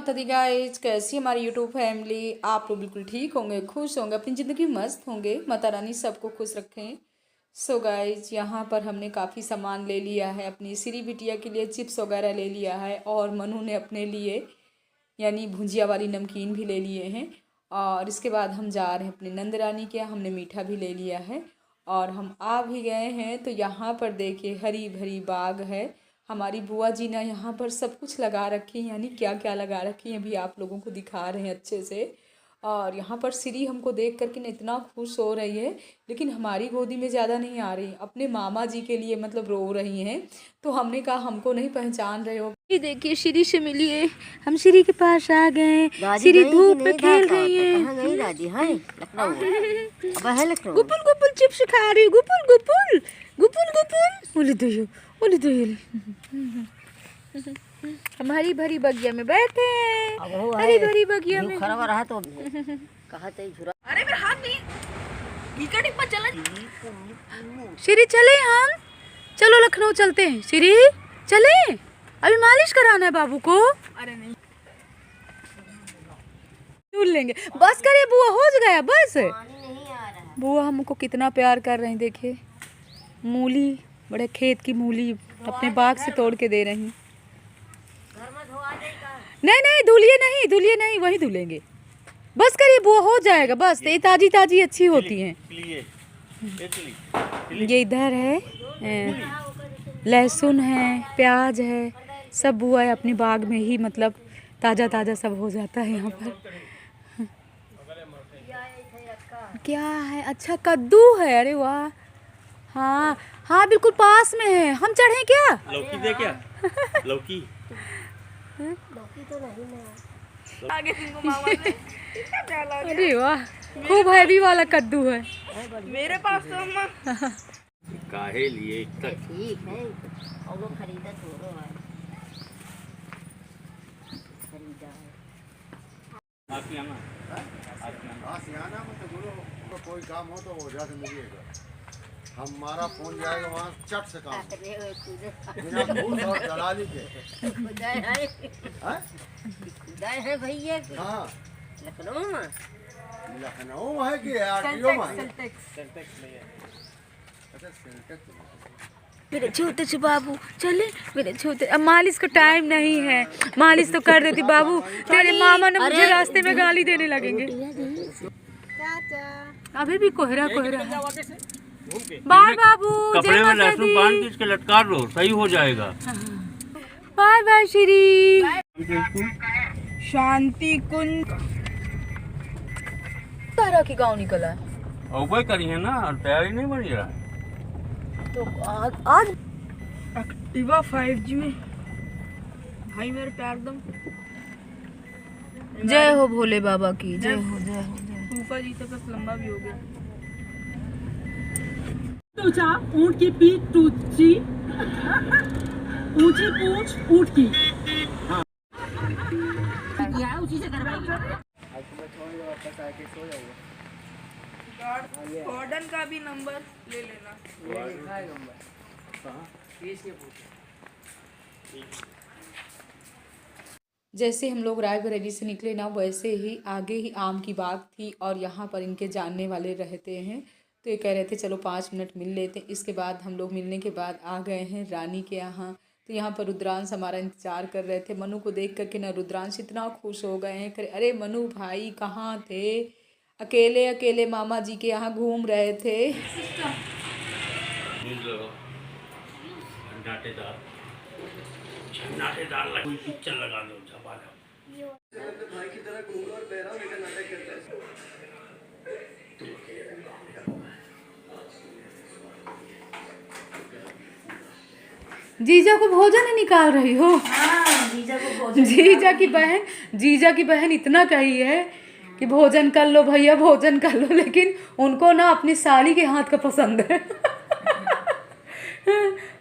माता the guys, कैसी हमारी यूट्यूब फैमिली। आप लोग बिल्कुल ठीक होंगे, खुश होंगे, अपनी ज़िंदगी मस्त होंगे। माता रानी सबको खुश रखें। सो गाइज, यहाँ पर हमने काफ़ी सामान ले लिया है। अपनी श्री बिटिया के लिए चिप्स वगैरह ले लिया है और मनु ने अपने लिए यानी भुजिया वाली नमकीन भी ले लिए हैं। और इसके बाद हम जा रहे हैं अपनी नंद रानी के यहाँ। हमने मीठा भी ले लिया है और हम आ भी गए हैं। तो यहाँ पर देखिए हरी भरी बाग है। हमारी बुआ जी ने यहाँ पर सब कुछ लगा रखी है, यानी क्या क्या लगा रखी है अभी आप लोगों को दिखा रहे हैं अच्छे से। और यहाँ पर श्री हमको देख करके ना इतना खुश हो रही है, लेकिन हमारी गोदी में ज़्यादा नहीं आ रही, अपने मामा जी के लिए मतलब रो रही हैं। तो हमने कहा हमको नहीं पहचान रहे हो। ये देखिए श्री से मिलिए, हम श्री के पास आ गए। श्री धूप में खेल रही है। गुपुल गुपुल चिप्स खा रही, गुपुल गुपुल गुपुल गुपुल। बोले तो ये हम हरी भरी बगिया में बैठे हैं। हरी भरी बगिया में खराब रहा तो कहा अरे मेरा हाथ नहीं चला। श्री चले हम, चलो लखनऊ चलते हैं। श्री चले, अभी मालिश कराना है बाबू को। अरे नहीं झूल लेंगे, बस करिए बुआ, हो गया बस। बुआ हमको कितना प्यार कर रहे हैं, देखिए मूली, बड़े खेत की मूली अपने बाग से तोड़ के दे रही हैं। नहीं धुलिए नहीं, वही धुलेंगे। बस करिए बुआ, हो जाएगा बस। ये ताजी ताजी अच्छी होती हैं। ये इधर है लहसुन है, प्याज है, सब बुआ है अपनी बाग में ही, मतलब ताज़ा ताज़ा सब हो जाता है यहाँ पर। क्या है, अच्छा कद्दू है, अरे वाह। हाँ हाँ बिल्कुल पास में है। हम चढ़े क्या? लौकी दे क्या? लौकी तो नहीं आगे मामा से। अरे वाह, खूब हैवी वाला कद्दू है मेरे पास तो। अम्मा काहे लिए तक ठीक है, और लोग खरीदा थोड़ो है, खरीदा है। आपकी आना तो बोलो कोई काम हो तो वजह से मिलिएगा। हमारा फोन जाएगा वहाँ चट से काम, बिना घूस और दलाली के। खुदाई है भैया। हाँ लखनऊ में, लखनऊ है कि आरटीओ में? अच्छा मेरे छोटे से बाबू चले, मेरे छोटे। अब मालिश का टाइम नहीं है, मालिश तो कर देती बाबू। तेरे मामा ने मुझे रास्ते में गाली देने लगेंगे। अभी भी कोहरा बाय बाबू। कपड़े में लहसुन बांध के इसके लटका लो, सही हो जाएगा। Bye bye Shri. शांति कुंज तारा की गाँव निकला है। और करी है ना, तैयारी नहीं बनी रहा तो आज एक्टिवा 5G में भाई मेरे प्यार दम। जय हो भोले बाबा की, जय हो जय हो जय। फूफा जी तो बस लंबा भी हो गया। ऊंचा ऊंट की पीठ ऊंची, ऊंची पूंछ ऊंट की। उसी से करवाइए। गॉर्डन का भी नंबर ले लेना। जैसे हम लोग रायबरेली से निकले ना, वैसे ही आगे ही आम की बाग थी और यहाँ पर इनके जानने वाले रहते हैं। तो ये कह रहे थे चलो 5 मिनट मिल लेते। इसके बाद हम लोग मिलने के बाद आ गए हैं रानी के यहाँ। तो यहाँ पर रुद्रांश हमारा इंतज़ार कर रहे थे। मनु को देख करके ना रुद्रांश इतना खुश हो गए हैं, करे अरे मनु भाई कहाँ थे? अकेले अकेले मामा जी के यहाँ घूम रहे थे। कोई पिक्चर लगा दो, छपा दो। भाई की तरह घूम और बहरा बेटा नाटक करता है। जीजा को भोजन निकाल रही हो? हाँ, जीजा को भोजन। जीजा की बहन इतना कही है कि भोजन कर लो भैया, भोजन कर लो, लेकिन उनको ना अपनी साली के हाथ का पसंद है।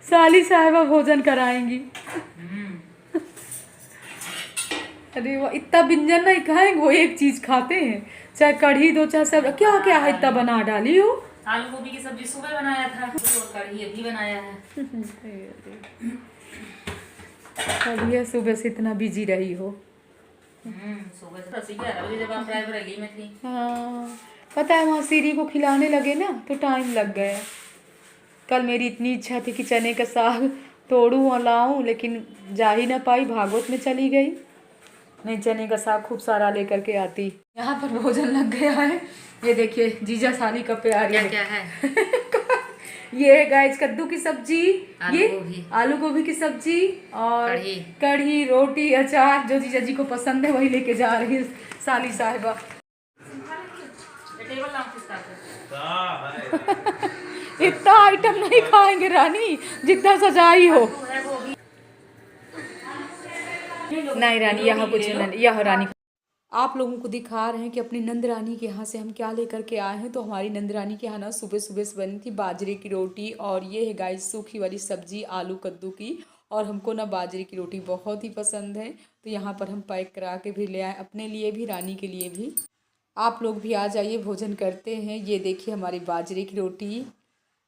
साली साहिबा भोजन कराएंगी। अरे वो इतना व्यंजन नहीं खाएंगे, वो एक चीज खाते हैं, चाहे कढ़ी दो चाहे सब। क्या क्या है इतना बना डाली हो? आलू गोभी की सब्जी सुबह बनाया था और कढ़ी अभी बनाया है। कभी सुबह से इतना बिजी रही हो। सुबह से 11 बजे जब आप रायबरेली में थी। हाँ पता है, वहाँ सीरी को खिलाने लगे ना तो टाइम लग गया। कल मेरी इतनी इच्छा थी कि चने का साग तोड़ूं और लाऊं, लेकिन जा ही ना पाई, भागवत में चली गई। नहीं, चने का साग खूब सारा लेकर के आती। यहाँ पर भोजन लग गया है। ये देखिए जीजा साली का प्यार। क्या क्या है? ये है गाइस कद्दू की सब्जी, ये गोभी, आलू गोभी की सब्जी और कढ़ी, कढ़ी, रोटी, अचार। जो जीजा जी को पसंद है वही लेके जा रही है साली साहिबा। टेबल लाओ किसका? इतना आइटम नहीं खाएंगे रानी, जितना सजाई हो। नहीं रानी, यहाँ कुछ नहीं, यह रानी। आप लोगों को दिखा रहे हैं कि अपनी नंद रानी के यहाँ से हम क्या लेकर के आए हैं। तो हमारी नंद रानी के यहाँ ना सुबह सुबह से बनी थी बाजरे की रोटी, और ये है गाइस सूखी वाली सब्जी आलू कद्दू की। और हमको ना बाजरे की रोटी बहुत ही पसंद है, तो यहाँ पर हम पैक करा के भी ले आए, अपने लिए भी रानी के लिए भी। आप लोग भी आ जाइए, भोजन करते हैं। ये देखिए हमारी बाजरे की रोटी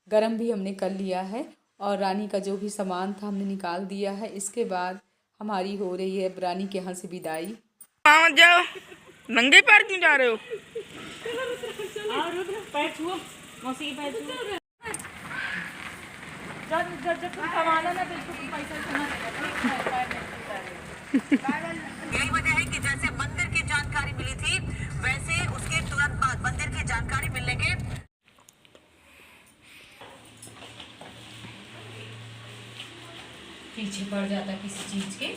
गरम भी हमने कर लिया है, और रानी का जो भी सामान था हमने निकाल दिया है। इसके बाद हमारी हो रही है रानी के यहाँ से विदाई। जाओ, नंगे पैर क्यों जा रहे हो? पैर छुओ, मौसी के पैर छुओ। यही वजह है कि जैसे मंदिर की जानकारी मिली थी, वैसे उसके तुरंत बाद मंदिर की जानकारी मिलने के पीछे पड़ जाता किसी चीज के।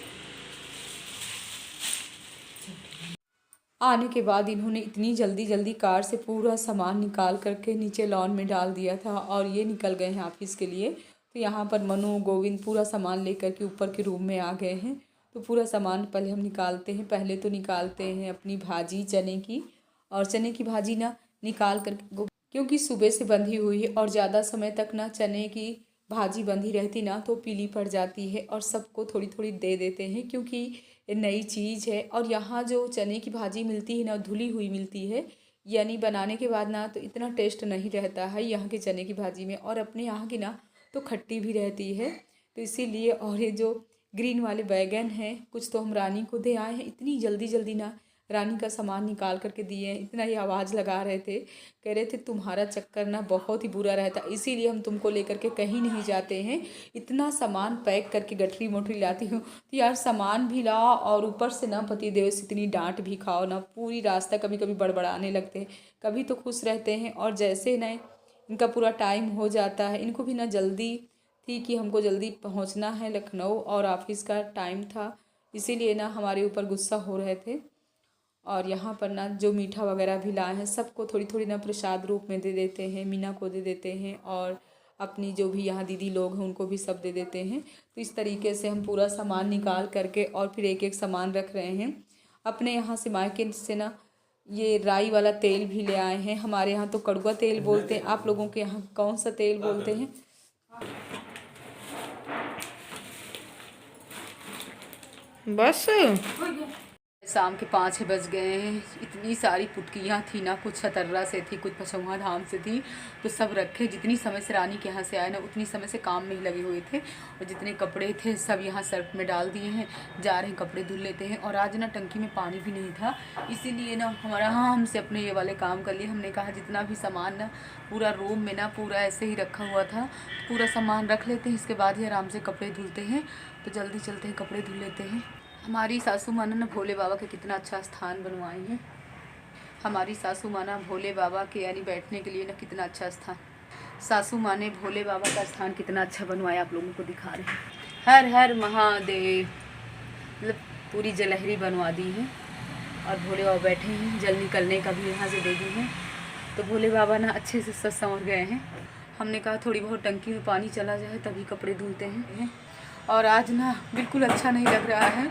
आने के बाद इन्होंने इतनी जल्दी जल्दी कार से पूरा सामान निकाल करके नीचे लॉन में डाल दिया था, और ये निकल गए हैं ऑफिस के लिए। तो यहाँ पर मनु गोविंद पूरा सामान लेकर के ऊपर के रूम में आ गए हैं। तो पूरा सामान पहले हम निकालते हैं। पहले तो निकालते हैं अपनी भाजी चने की, और चने की भाजी ना निकाल कर, क्योंकि सुबह से बंधी हुई है और ज़्यादा समय तक ना चने की भाजी बंधी रहती ना तो पीली पड़ जाती है, और सबको थोड़ी थोड़ी दे देते हैं क्योंकि ये नई चीज़ है। और यहाँ जो चने की भाजी मिलती है ना धुली हुई मिलती है, यानी बनाने के बाद ना तो इतना टेस्ट नहीं रहता है यहाँ के चने की भाजी में, और अपने यहाँ की ना तो खट्टी भी रहती है। तो इसीलिए, और ये जो ग्रीन वाले बैगन हैं कुछ तो हम रानी को दे आए हैं। इतनी जल्दी जल्दी ना रानी का सामान निकाल करके दिए हैं, इतना ही आवाज़ लगा रहे थे, कह रहे थे तुम्हारा चक्कर ना बहुत ही बुरा रहता, इसीलिए हम तुमको लेकर के कहीं नहीं जाते हैं। इतना सामान पैक करके गठरी मोटरी लाती हूँ, तो यार सामान भी लाओ और ऊपर से ना पतिदेव से इतनी डांट भी खाओ ना। पूरी रास्ता कभी कभी बड़बड़ाने लगते हैं, कभी तो खुश रहते हैं। और जैसे ना इनका पूरा टाइम हो जाता है, इनको भी ना जल्दी थी कि हमको जल्दी पहुँचना है लखनऊ, और ऑफिस का टाइम था, इसीलिए ना हमारे ऊपर गुस्सा हो रहे थे। और यहाँ पर ना जो मीठा वगैरह भी लाए हैं सबको थोड़ी थोड़ी ना प्रसाद रूप में दे देते हैं। मीना को दे देते हैं, और अपनी जो भी यहाँ दीदी लोग हैं उनको भी सब दे देते हैं। तो इस तरीके से हम पूरा सामान निकाल करके और फिर एक एक सामान रख रहे हैं। अपने यहाँ से मार्केट से ना ये राई वाला तेल भी ले आए हैं। हमारे यहाँ तो कड़वा तेल बोलते हैं, आप लोगों के यहाँ कौन सा तेल बोलते हैं? बस शाम के 5 बज गए हैं। इतनी सारी पुटकियाँ थी ना, कुछ छतर्रा से थी, कुछ पचौहा धाम से थी, तो सब रखे। जितनी समय से रानी के यहाँ से आए ना उतनी समय से काम में ही लगे हुए थे, और जितने कपड़े थे सब यहाँ सर्फ में डाल दिए हैं, जा रहे हैं कपड़े धुल लेते हैं। और आज ना टंकी में पानी भी नहीं था, इसीलिए ना हमसे अपने ये वाले काम कर लिए। हमने कहा जितना भी सामान ना पूरा रूम में ना पूरा ऐसे ही रखा हुआ था, पूरा सामान रख लेते हैं, इसके बाद ही आराम से कपड़े धुलते हैं। तो जल्दी चलते हैं, कपड़े धुल लेते हैं। हमारी सासू माँ ने भोले बाबा के कितना अच्छा स्थान बनवाई है। हमारी सासू माँ ना भोले बाबा के यानी बैठने के लिए ना कितना अच्छा स्थान, सासू माँ ने भोले बाबा का स्थान कितना अच्छा बनवाया, आप लोगों को दिखा रहे हैं। हर हर महादेव, मतलब पूरी जलहरी बनवा दी है, और भोले बाबा बैठे हैं। जल निकलने का भी यहाँ से दे दी है, तो भोले बाबा ना अच्छे से सज संवर गए हैं। हमने कहा थोड़ी बहुत टंकी में पानी चला जाए तभी कपड़े धुलते हैं। और आज ना बिल्कुल अच्छा नहीं लग रहा है।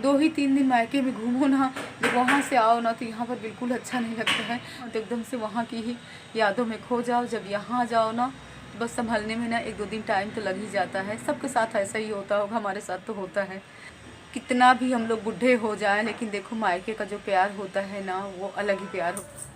2 ही 3 दिन मायके में घूमो ना, जब वहाँ से आओ ना तो यहाँ पर बिल्कुल अच्छा नहीं लगता है, तो एकदम से वहाँ की ही यादों में खो जाओ। जब यहाँ जाओ ना तो बस संभलने में ना 1-2 दिन टाइम तो लग ही जाता है। सबके साथ ऐसा ही होता होगा, हमारे साथ तो होता है। कितना भी हम लोग बूढ़े हो जाएं, लेकिन देखो मायके का जो प्यार होता है ना वो अलग ही प्यार होता है।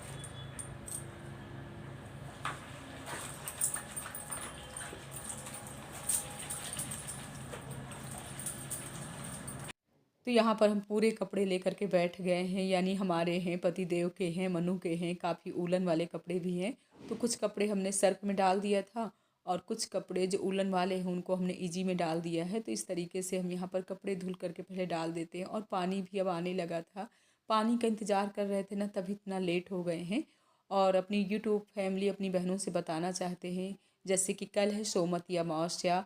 तो तो यहाँ पर हम पूरे कपड़े लेकर के बैठ गए हैं, यानी हमारे हैं, पति देव के हैं, मनु के हैं, काफ़ी उलन वाले कपड़े भी हैं। तो कुछ कपड़े हमने सर्फ में डाल दिया था और कुछ कपड़े जो उलन वाले हैं उनको हमने इजी में डाल दिया है। तो इस तरीके से हम यहाँ पर कपड़े धुल करके पहले डाल देते हैं। और पानी भी अब आने लगा था, पानी का इंतज़ार कर रहे थे ना, तभी इतना लेट हो गए हैं। और अपनी यूट्यूब फैमिली अपनी बहनों से बताना चाहते हैं, जैसे कि कल है सोमवती अमावस्या,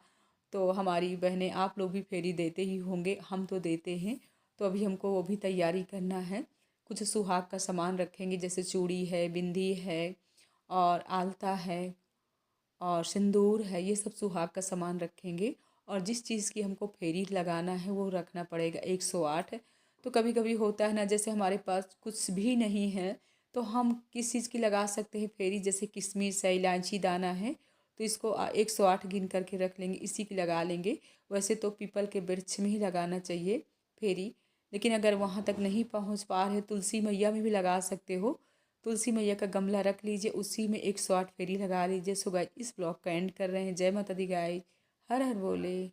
तो हमारी बहनें आप लोग भी फेरी देते ही होंगे, हम तो देते हैं। तो अभी हमको वो भी तैयारी करना है। कुछ सुहाग का सामान रखेंगे, जैसे चूड़ी है, बिंदी है और आलता है और सिंदूर है, ये सब सुहाग का सामान रखेंगे। और जिस चीज़ की हमको फेरी लगाना है वो रखना पड़ेगा 108। तो कभी कभी होता है ना, जैसे हमारे पास कुछ भी नहीं है तो हम किस चीज़ की लगा सकते हैं फेरी, जैसे किशमिश है, इलायची दाना है, तो इसको 108 गिन करके रख लेंगे, इसी की लगा लेंगे। वैसे तो पीपल के वृक्ष में ही लगाना चाहिए फेरी, लेकिन अगर वहाँ तक नहीं पहुँच पा रहे तुलसी मैया में भी लगा सकते हो। तुलसी मैया का गमला रख लीजिए, उसी में 108 फेरी लगा लीजिए। सो गाइस, इस ब्लॉग का एंड कर रहे हैं। जय माता दी गाइस, हर हर बोले।